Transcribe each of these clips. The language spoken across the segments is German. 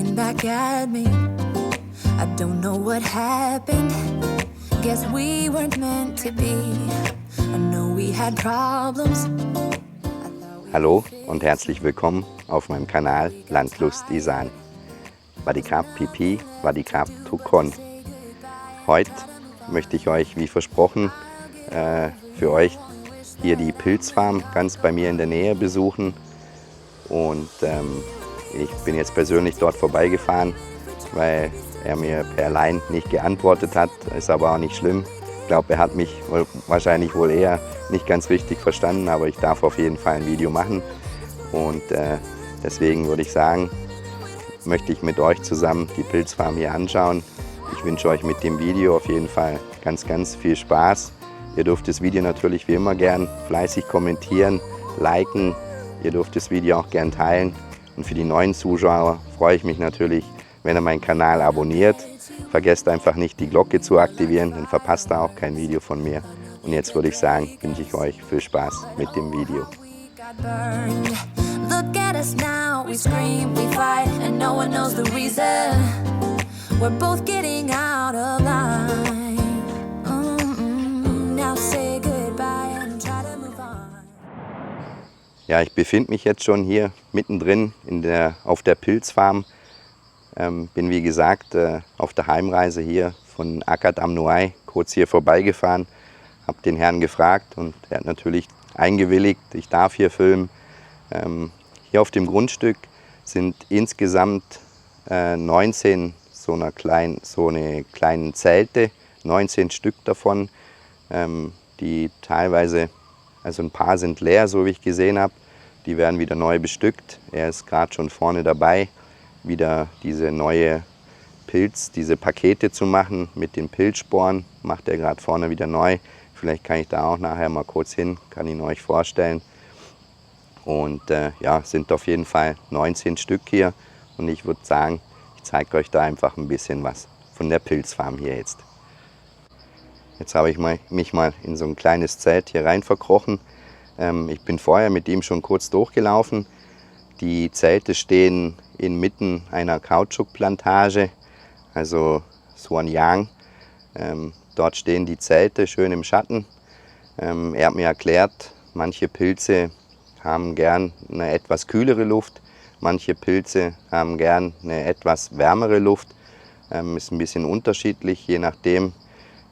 looking back at me. I don't know what happened. Guess we weren't meant to be. I know we had problems. Hallo und herzlich willkommen auf meinem Kanal Landlust Isan. Wadikap Pipi, Wadikap Tukon. Heute möchte ich euch, wie versprochen, für euch hier die Pilzfarm ganz bei mir in der Nähe besuchen. Und ich bin jetzt persönlich dort vorbeigefahren, weil er mir per Line nicht geantwortet hat. Ist aber auch nicht schlimm. Ich glaube, er hat mich wahrscheinlich wohl eher nicht ganz richtig verstanden, aber ich darf auf jeden Fall ein Video machen. Und deswegen würde ich sagen, möchte ich mit euch zusammen die Pilzfarm hier anschauen. Ich wünsche euch mit dem Video auf jeden Fall ganz viel Spaß. Ihr dürft das Video natürlich wie immer gern fleißig kommentieren, liken. Ihr dürft das Video auch gern teilen. Und für die neuen Zuschauer freue ich mich natürlich, wenn ihr meinen Kanal abonniert. Vergesst einfach nicht, die Glocke zu aktivieren, dann verpasst ihr auch kein Video von mir. Und jetzt würde ich sagen, wünsche ich euch viel Spaß mit dem Video. Look at us now, we scream, we fight, and no one knows the reason. We're both getting out of line. Now say goodbye and try to move on. Ja, ich befinde mich jetzt schon hier mittendrin auf der Pilzfarm. Bin wie gesagt auf der Heimreise hier von Akat am Noai kurz hier vorbeigefahren. Habe den Herrn gefragt und er hat natürlich eingewilligt, ich darf hier filmen. Hier auf dem Grundstück sind insgesamt 19 so eine kleinen Zelte, 19 Stück davon, die teilweise, also ein paar sind leer, so wie ich gesehen habe, die werden wieder neu bestückt. Er ist gerade schon vorne dabei, wieder diese Pakete zu machen mit den Pilzsporen, macht er gerade vorne wieder neu. Vielleicht kann ich da auch nachher mal kurz hin, kann ihn euch vorstellen. Und ja, sind auf jeden Fall 19 Stück hier und ich würde sagen, ich zeige euch da einfach ein bisschen was von der Pilzfarm hier jetzt. Jetzt habe ich mich mal in so ein kleines Zelt hier rein verkrochen. Ich bin vorher mit ihm schon kurz durchgelaufen. Die Zelte stehen inmitten einer Kautschukplantage, also Suanyang. Dort stehen die Zelte schön im Schatten. Er hat mir erklärt, manche Pilze haben gern eine etwas kühlere Luft, manche Pilze haben gern eine etwas wärmere Luft. Ist ein bisschen unterschiedlich, je nachdem,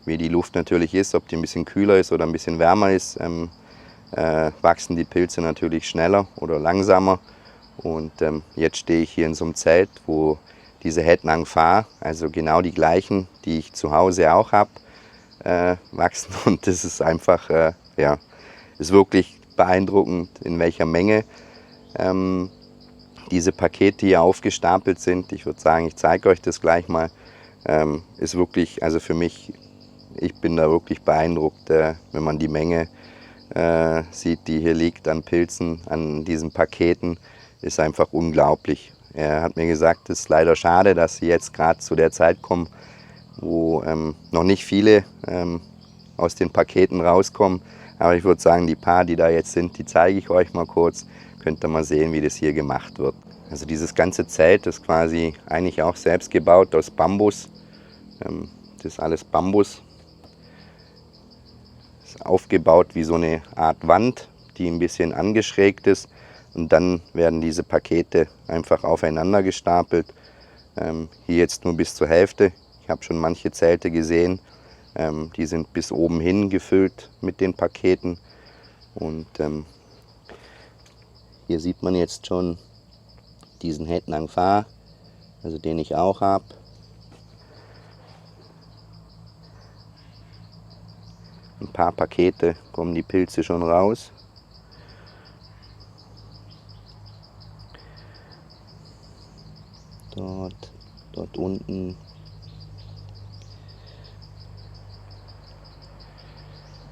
wie die Luft natürlich ist, ob die ein bisschen kühler ist oder ein bisschen wärmer ist, wachsen die Pilze natürlich schneller oder langsamer. Und jetzt stehe ich hier in so einem Zelt, wo diese Het Nang Pha, also genau die gleichen, die ich zu Hause auch habe, wachsen. Und das ist einfach, ja, ist wirklich beeindruckend, in welcher Menge diese Pakete hier aufgestapelt sind. Ich würde sagen, ich zeige euch das gleich mal. Ist wirklich, also für mich, ich bin da wirklich beeindruckt, wenn man die Menge sieht, die hier liegt an Pilzen, an diesen Paketen, ist einfach unglaublich. Er hat mir gesagt, es ist leider schade, dass sie jetzt gerade zu der Zeit kommen, wo noch nicht viele aus den Paketen rauskommen. Aber ich würde sagen, die paar, die da jetzt sind, die zeige ich euch mal kurz. Könnt ihr mal sehen, wie das hier gemacht wird. Also dieses ganze Zelt ist quasi eigentlich auch selbst gebaut aus Bambus. Das ist alles Bambus. Ist aufgebaut wie so eine Art Wand, die ein bisschen angeschrägt ist. Und dann werden diese Pakete einfach aufeinander gestapelt. Hier jetzt nur bis zur Hälfte. Ich habe schon manche Zelte gesehen. Die sind bis oben hin gefüllt mit den Paketen. Und hier sieht man jetzt schon diesen Het Nang Pha, also den ich auch habe. Ein paar Pakete kommen die Pilze schon raus. Dort unten.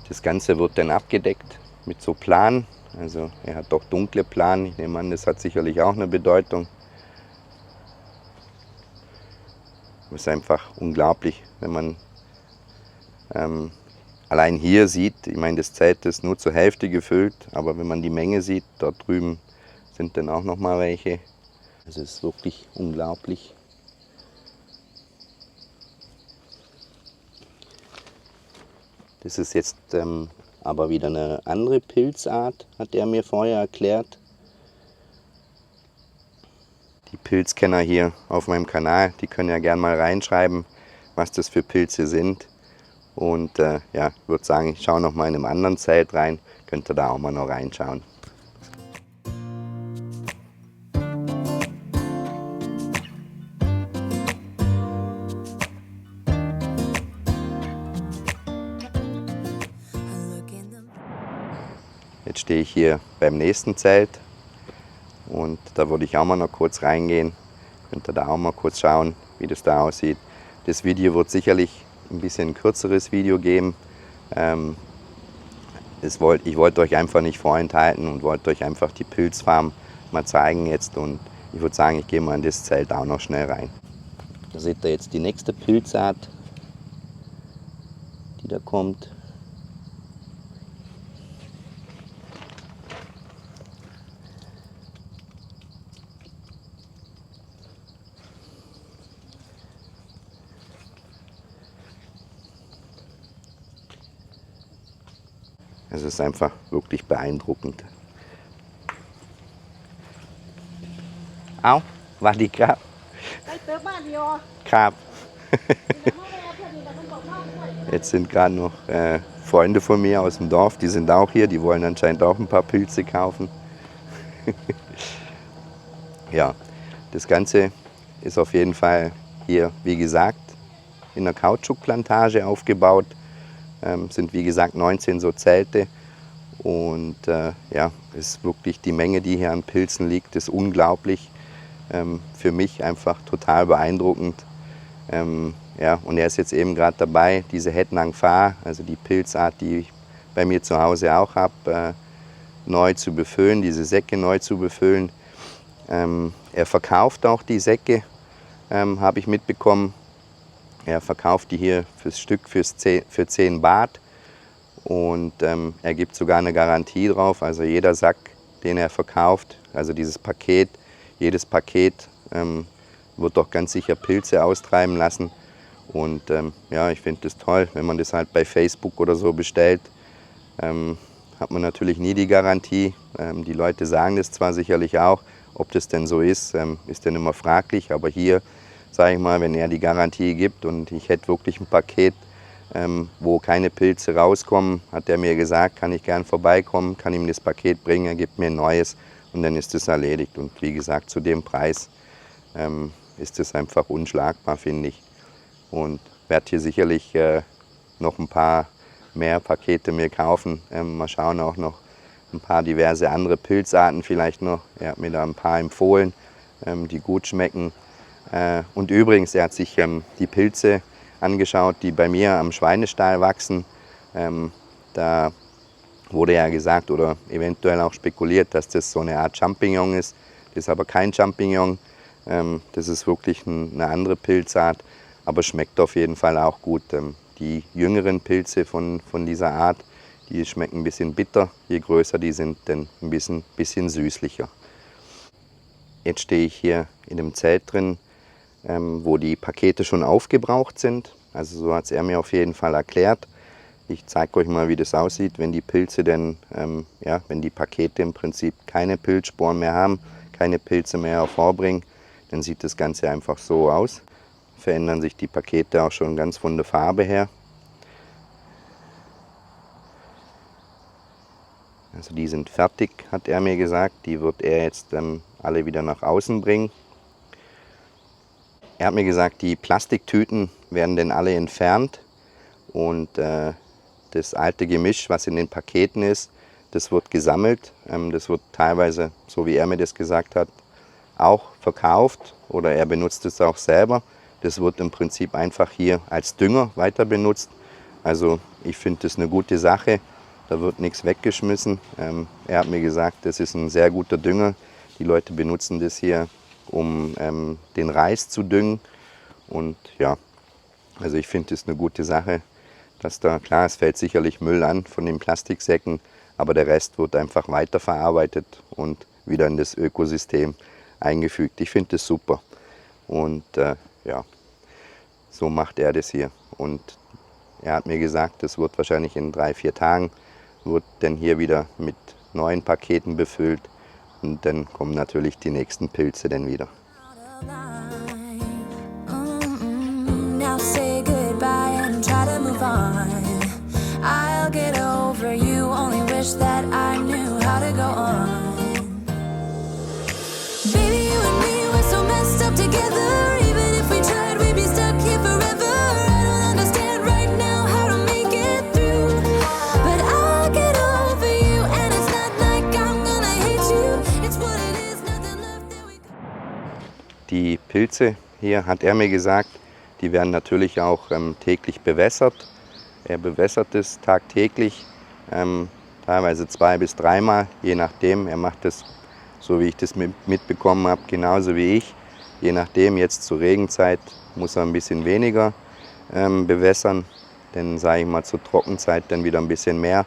Das Ganze wird dann abgedeckt mit so Planen. Also er hat doch dunkle Planen. Ich nehme an, das hat sicherlich auch eine Bedeutung. Es ist einfach unglaublich, wenn man allein hier sieht, ich meine, das Zelt ist nur zur Hälfte gefüllt, aber wenn man die Menge sieht, dort drüben sind dann auch noch mal welche. Es ist wirklich unglaublich. Das ist jetzt aber wieder eine andere Pilzart, hat er mir vorher erklärt. Die Pilzkenner hier auf meinem Kanal, die können ja gerne mal reinschreiben, was das für Pilze sind. Und ja, ich würde sagen, ich schaue noch mal in einem anderen Zelt rein, könnt ihr da auch mal noch reinschauen. Jetzt stehe ich hier beim nächsten Zelt und da würde ich auch mal noch kurz reingehen. Könnt ihr da auch mal kurz schauen, wie das da aussieht. Das Video wird sicherlich ein bisschen kürzeres Video geben. Ich wollte euch einfach nicht vorenthalten und wollte euch einfach die Pilzfarm mal zeigen jetzt. Und ich würde sagen, ich gehe mal in das Zelt auch noch schnell rein. Da seht ihr jetzt die nächste Pilzart, die da kommt. Es ist einfach wirklich beeindruckend. Au, war die Krab? ไปเติมบ้านเดียว Krab. เดี๋ยวพ่อแม่เพื่อนนี่เราต้องบอกว่าด้วย Jetzt sind gerade noch Freunde von mir aus dem Dorf, die sind auch hier, die wollen anscheinend auch ein paar Pilze kaufen. Ja, das Ganze ist auf jeden Fall hier, wie gesagt, in einer Kautschukplantage aufgebaut. Sind wie gesagt 19 so Zelte und ja, ist wirklich die Menge, die hier an Pilzen liegt, ist unglaublich. Für mich einfach total beeindruckend. Ja, und er ist jetzt eben gerade dabei, diese Het Nang Fa, also die Pilzart, die ich bei mir zu Hause auch habe, neu zu befüllen, diese Säcke neu zu befüllen. Er verkauft auch die Säcke, habe ich mitbekommen. Er verkauft die hier fürs Stück für 10 Baht und er gibt sogar eine Garantie drauf. Also jeder Sack, den er verkauft, also dieses Paket, jedes Paket wird doch ganz sicher Pilze austreiben lassen. Und ja, ich finde das toll, wenn man das halt bei Facebook oder so bestellt, hat man natürlich nie die Garantie. Die Leute sagen das zwar sicherlich auch, ob das denn so ist dann immer fraglich, aber hier, sage ich mal, wenn er die Garantie gibt und ich hätte wirklich ein Paket, wo keine Pilze rauskommen, hat er mir gesagt, kann ich gern vorbeikommen, kann ihm das Paket bringen, er gibt mir ein neues und dann ist es erledigt. Und wie gesagt, zu dem Preis ist es einfach unschlagbar, finde ich. Und werde hier sicherlich noch ein paar mehr Pakete mir kaufen. Mal schauen, auch noch ein paar diverse andere Pilzarten vielleicht noch. Er hat mir da ein paar empfohlen, die gut schmecken. Und übrigens, er hat sich die Pilze angeschaut, die bei mir am Schweinestall wachsen. Da wurde ja gesagt oder eventuell auch spekuliert, dass das so eine Art Champignon ist. Das ist aber kein Champignon. Das ist wirklich eine andere Pilzart, aber schmeckt auf jeden Fall auch gut. Die jüngeren Pilze von dieser Art, die schmecken ein bisschen bitter. Je größer die sind, dann ein bisschen süßlicher. Jetzt stehe ich hier in dem Zelt drin, wo die Pakete schon aufgebraucht sind. Also so hat es er mir auf jeden Fall erklärt. Ich zeige euch mal, wie das aussieht, wenn die Pilze denn, ja, wenn die Pakete im Prinzip keine Pilzsporen mehr haben, keine Pilze mehr hervorbringen, dann sieht das Ganze einfach so aus. Verändern sich die Pakete auch schon ganz von der Farbe her. Also die sind fertig, hat er mir gesagt. Die wird er jetzt alle wieder nach außen bringen. Er hat mir gesagt, die Plastiktüten werden dann alle entfernt und das alte Gemisch, was in den Paketen ist, das wird gesammelt. Das wird teilweise, so wie er mir das gesagt hat, auch verkauft oder er benutzt es auch selber. Das wird im Prinzip einfach hier als Dünger weiter benutzt. Also ich finde das eine gute Sache. Da wird nichts weggeschmissen. Er hat mir gesagt, das ist ein sehr guter Dünger. Die Leute benutzen das hier, um den Reis zu düngen. Und ja, also ich finde das eine gute Sache. Dass da, klar, es fällt sicherlich Müll an von den Plastiksäcken, aber der Rest wird einfach weiterverarbeitet und wieder in das Ökosystem eingefügt. Ich finde das super. Und ja, so macht er das hier. Und er hat mir gesagt, das wird wahrscheinlich in 3-4 Tagen, wird dann hier wieder mit neuen Paketen befüllt. Und dann kommen natürlich die nächsten Pilze dann wieder. Now say goodbye and try to move on. I'll get over you, only wish that I knew how to go on. Baby, you and me, we're so messed up together. Even if we tried, we'd be stuck here forever. I don't understand right now how to make it through, but I'll get over you, and it's not like I'm gonna hate you. It's what it is, nothing left that we... Die Pilze hier, hat er mir gesagt, die werden natürlich auch täglich bewässert. Er bewässert es tagtäglich, teilweise 2- bis 3-mal, je nachdem. Er macht das, so wie ich das mitbekommen habe, genauso wie ich. Je nachdem, jetzt zur Regenzeit muss er ein bisschen weniger bewässern, denn sage ich mal zur Trockenzeit dann wieder ein bisschen mehr.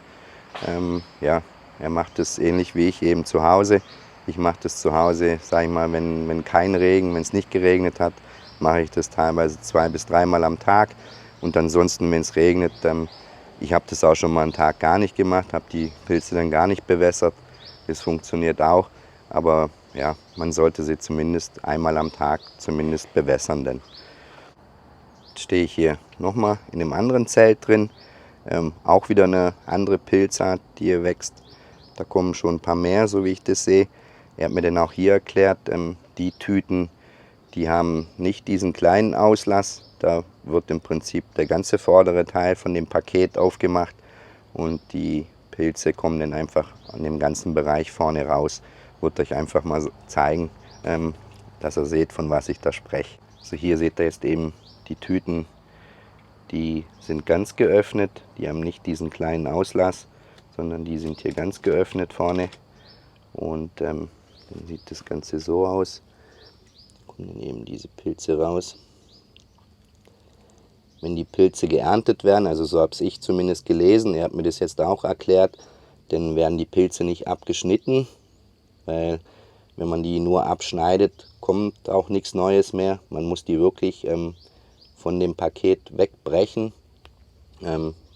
Ja, er macht das ähnlich wie ich eben zu Hause. Ich mache das zu Hause, sage ich mal, wenn kein Regen, wenn es nicht geregnet hat, mache ich das teilweise 2- bis 3-mal am Tag. Und ansonsten, wenn es regnet, ich habe das auch schon mal einen Tag gar nicht gemacht, habe die Pilze dann gar nicht bewässert. Das funktioniert auch, aber ja, man sollte sie zumindest einmal am Tag zumindest bewässern. Denn jetzt stehe ich hier nochmal in einem anderen Zelt drin, auch wieder eine andere Pilzart, die hier wächst. Da kommen schon ein paar mehr, so wie ich das sehe. Er hat mir dann auch hier erklärt, die Tüten, die haben nicht diesen kleinen Auslass. Da wird im Prinzip der ganze vordere Teil von dem Paket aufgemacht und die Pilze kommen dann einfach an dem ganzen Bereich vorne raus. Ich würde euch einfach mal zeigen, dass ihr seht, von was ich da spreche. Also hier seht ihr jetzt eben die Tüten, die sind ganz geöffnet. Die haben nicht diesen kleinen Auslass, sondern die sind hier ganz geöffnet vorne. Und dann sieht das Ganze so aus. Kommen dann eben diese Pilze raus. Wenn die Pilze geerntet werden, also so habe ich zumindest gelesen, er hat mir das jetzt auch erklärt, dann werden die Pilze nicht abgeschnitten, weil wenn man die nur abschneidet, kommt auch nichts Neues mehr. Man muss die wirklich von dem Paket wegbrechen,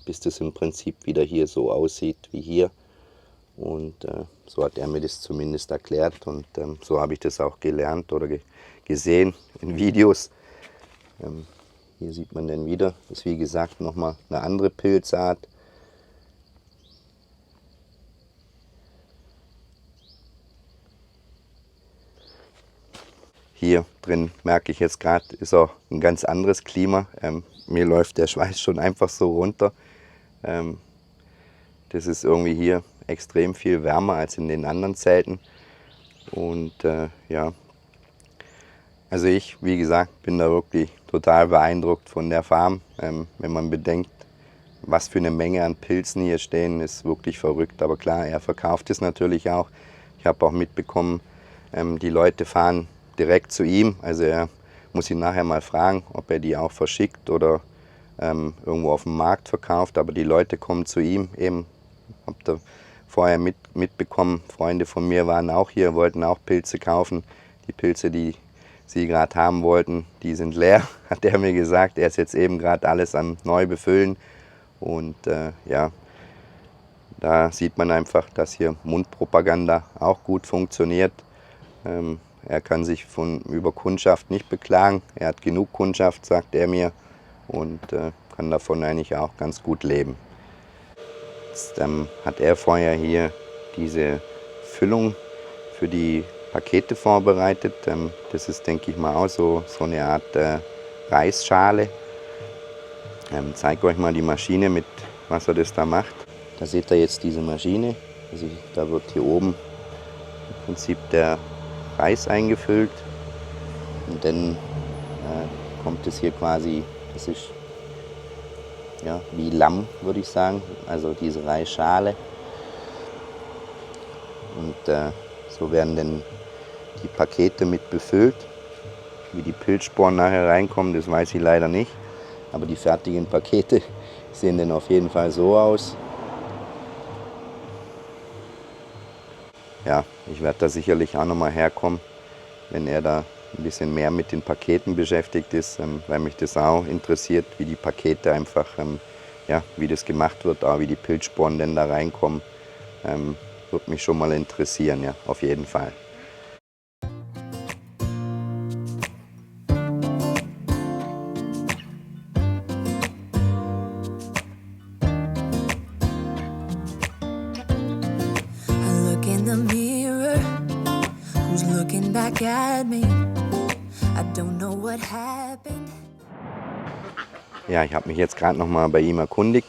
bis das im Prinzip wieder hier so aussieht wie hier. Und so hat er mir das zumindest erklärt und so habe ich das auch gelernt oder gesehen in Videos. Hier sieht man dann wieder, das ist wie gesagt nochmal eine andere Pilzart. Hier drin merke ich jetzt gerade, ist auch ein ganz anderes Klima. Mir läuft der Schweiß schon einfach so runter. Das ist irgendwie hier extrem viel wärmer als in den anderen Zelten. Und ja, also ich, wie gesagt, bin da wirklich total beeindruckt von der Farm. Wenn man bedenkt, was für eine Menge an Pilzen hier stehen, ist wirklich verrückt. Aber klar, er verkauft es natürlich auch. Ich habe auch mitbekommen, die Leute fahren direkt zu ihm. Also er muss ihn nachher mal fragen, ob er die auch verschickt oder irgendwo auf dem Markt verkauft. Aber die Leute kommen zu ihm eben. Habt ihr vorher mitbekommen, Freunde von mir waren auch hier, wollten auch Pilze kaufen. Die Pilze, die sie gerade haben wollten, die sind leer, hat er mir gesagt. Er ist jetzt eben gerade alles am neu befüllen. Und ja, da sieht man einfach, dass hier Mundpropaganda auch gut funktioniert. Er kann sich über Kundschaft nicht beklagen. Er hat genug Kundschaft, sagt er mir, und kann davon eigentlich auch ganz gut leben. Jetzt hat er vorher hier diese Füllung für die Pakete vorbereitet. Das ist, denke ich mal, auch so eine Art Reisschale. Ich zeige euch mal die Maschine, mit was er das da macht. Da seht ihr jetzt diese Maschine. Also da wird hier oben im Prinzip der Reis eingefüllt. Und dann kommt es hier quasi, das ist ja, wie Lamm, würde ich sagen. Also diese Reisschale. Und so werden dann die Pakete mit befüllt. Wie die Pilzsporen nachher reinkommen, das weiß ich leider nicht. Aber die fertigen Pakete sehen dann auf jeden Fall so aus. Ja, ich werde da sicherlich auch nochmal herkommen. wenn er da ein bisschen mehr mit den Paketen beschäftigt ist, weil mich das auch interessiert, wie die Pakete einfach, ja, wie das gemacht wird, auch wie die Pilzsporen denn da reinkommen. Würde mich schon mal interessieren, ja, auf jeden Fall. I look in the mirror, who's looking back at me? I don't know what happened. Ja, ich habe mich jetzt gerade noch mal bei ihm erkundigt.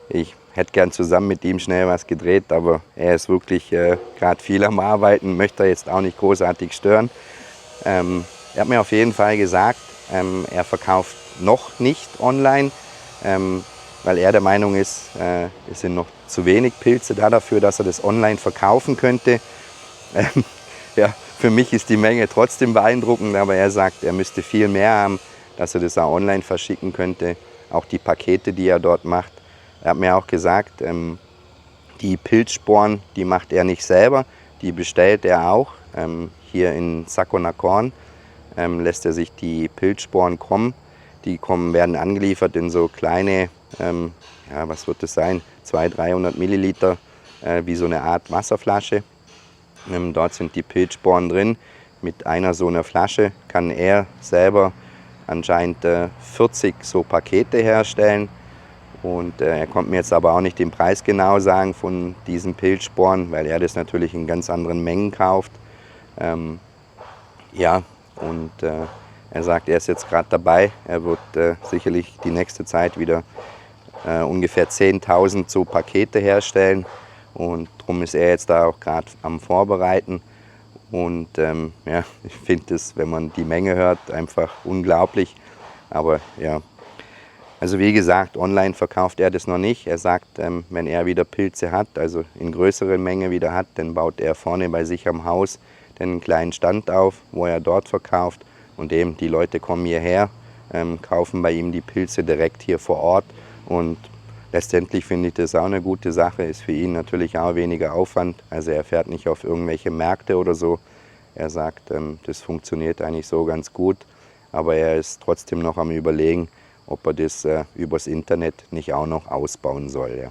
Ich hätte gern zusammen mit ihm schnell was gedreht, aber er ist wirklich gerade viel am Arbeiten, möchte jetzt auch nicht großartig stören. Er hat mir auf jeden Fall gesagt, er verkauft noch nicht online, weil er der Meinung ist, es sind noch zu wenig Pilze da dafür, dass er das online verkaufen könnte. Ja, für mich ist die Menge trotzdem beeindruckend, aber er sagt, er müsste viel mehr haben, dass er das auch online verschicken könnte. Auch die Pakete, die er dort macht. Er hat mir auch gesagt, die Pilzsporen, die macht er nicht selber, die bestellt er auch. Hier in Saco-Nacorn lässt er sich die Pilzsporen kommen. Die werden angeliefert in so kleine, ja, was wird das sein, 200-300 Milliliter, wie so eine Art Wasserflasche. Dort sind die Pilzsporen drin. Mit einer so einer Flasche kann er selber anscheinend 40 so Pakete herstellen. Und er konnte mir jetzt aber auch nicht den Preis genau sagen von diesen Pilzsporen, weil er das natürlich in ganz anderen Mengen kauft. Ja, und er sagt, er ist jetzt gerade dabei. Er wird sicherlich die nächste Zeit wieder ungefähr 10.000 so Pakete herstellen. Und darum ist er jetzt da auch gerade am Vorbereiten. Und ja, ich finde es, wenn man die Menge hört, einfach unglaublich. Aber ja, also wie gesagt, online verkauft er das noch nicht. Er sagt, wenn er wieder Pilze hat, also in größerer Menge wieder hat, dann baut er vorne bei sich am Haus einen kleinen Stand auf, wo er dort verkauft. Und eben die Leute kommen hierher, kaufen bei ihm die Pilze direkt hier vor Ort. Und letztendlich finde ich das auch eine gute Sache, ist für ihn natürlich auch weniger Aufwand. Also er fährt nicht auf irgendwelche Märkte oder so. Er sagt, das funktioniert eigentlich so ganz gut. Aber er ist trotzdem noch am Überlegen, ob er das übers Internet nicht auch noch ausbauen soll. Ja.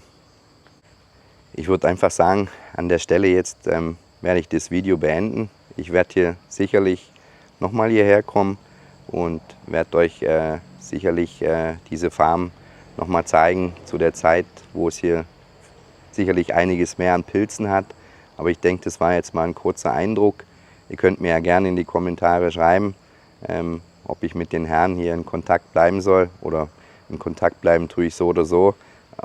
Ich würde einfach sagen, an der Stelle jetzt werde ich das Video beenden. Ich werde hier sicherlich nochmal hierher kommen und werde euch sicherlich diese Farm nochmal zeigen zu der Zeit, wo es hier sicherlich einiges mehr an Pilzen hat. Aber ich denke, das war jetzt mal ein kurzer Eindruck. Ihr könnt mir ja gerne in die Kommentare schreiben, ob ich mit den Herren hier in Kontakt bleiben soll, oder in Kontakt bleiben tue ich so oder so,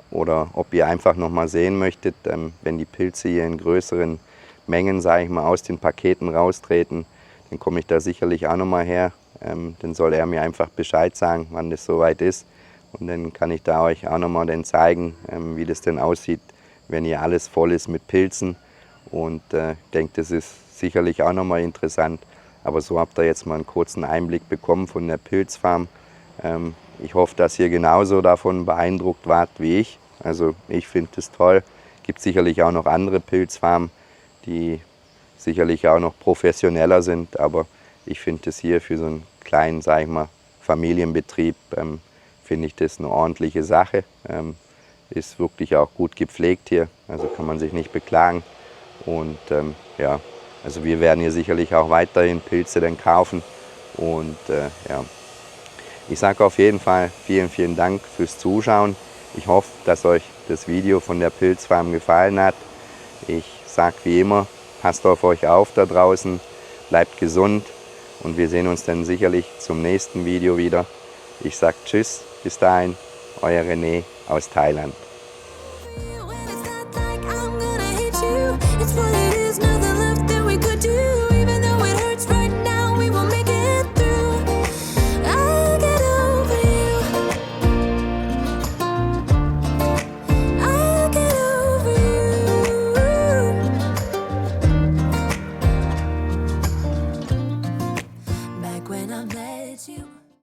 oder ob ihr einfach noch mal sehen möchtet, wenn die Pilze hier in größeren Mengen, sage ich mal, aus den Paketen raustreten, dann komme ich da sicherlich auch noch mal her. Dann soll er mir einfach Bescheid sagen, wann das soweit ist, und dann kann ich da euch auch noch mal dann zeigen, wie das denn aussieht, wenn hier alles voll ist mit Pilzen. Und ich denke, das ist sicherlich auch noch mal interessant. Aber so habt ihr jetzt mal einen kurzen Einblick bekommen von der Pilzfarm. Ich hoffe, dass ihr genauso davon beeindruckt wart wie ich. Also ich finde es toll. Es gibt sicherlich auch noch andere Pilzfarmen, die sicherlich auch noch professioneller sind. Aber ich finde es hier für so einen kleinen, sag ich mal, Familienbetrieb, finde ich das eine ordentliche Sache. Ist wirklich auch gut gepflegt hier, also kann man sich nicht beklagen. Und ja, also wir werden hier sicherlich auch weiterhin Pilze dann kaufen. Und ja, ich sage auf jeden Fall vielen, vielen Dank fürs Zuschauen. Ich hoffe, dass euch das Video von der Pilzfarm gefallen hat. Ich sage wie immer, passt auf euch auf da draußen, bleibt gesund und wir sehen uns dann sicherlich zum nächsten Video wieder. Ich sage Tschüss, bis dahin, euer René aus Thailand.